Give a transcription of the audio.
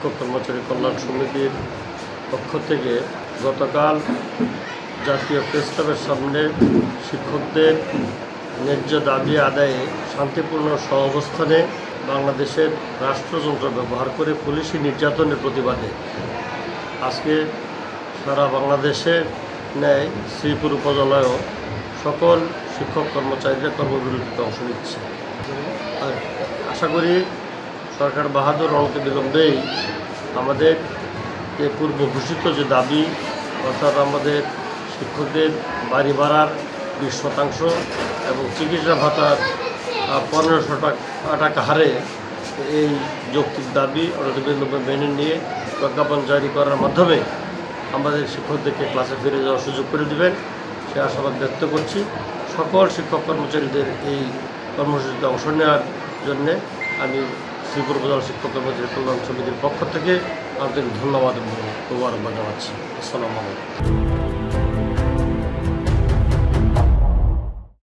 শিক্ষক কর্মচারী কল্যাণ সমিতির পক্ষ থেকে গতকাল জাতীয় প্রেস ক্লাবের সামনে শিক্ষকদের ন্যায্য দাবি আদায়ে শান্তিপূর্ণ সহাবস্থানে বাংলাদেশের রাষ্ট্রযন্ত্র ব্যবহার করে পুলিশি নির্যাতনের প্রতিবাদে আজকে সারা বাংলাদেশের ন্যায় শ্রীপুর উপজেলায়ও সকল শিক্ষক কর্মচারীরা কর্মবিরতিতে অংশ নিচ্ছে। আর আশা করি সরকার বাহাদুর অনতিবিলম্বেই আমাদের যে পূর্ব ঘোষিত যে দাবি অর্থাৎ আমাদের শিক্ষকদের বাড়ি ভাড়ার 20% এবং চিকিৎসা ভাতার 1500 টাকা হারে এই যৌক্তিক দাবি অনতিবিলম্বে মেনে নিয়ে প্রজ্ঞাপন জারি করার মাধ্যমে আমাদের শিক্ষকদেরকে ক্লাসে ফিরে যাওয়ার সুযোগ করে দেবেন সে আশাবাদ ব্যক্ত করছি। সকল শিক্ষক কর্মচারীদের এই কর্মসূচিতে অংশ নেওয়ার জন্যে আমি শ্রীপুর উপজেলা শিক্ষক কর্মচারী কল্যাণ সমিতির পক্ষ থেকে আন্তরিক ধন্যবাদ এবং মোবারকবাদ জানাচ্ছি। আসসালামু আলাইকুম।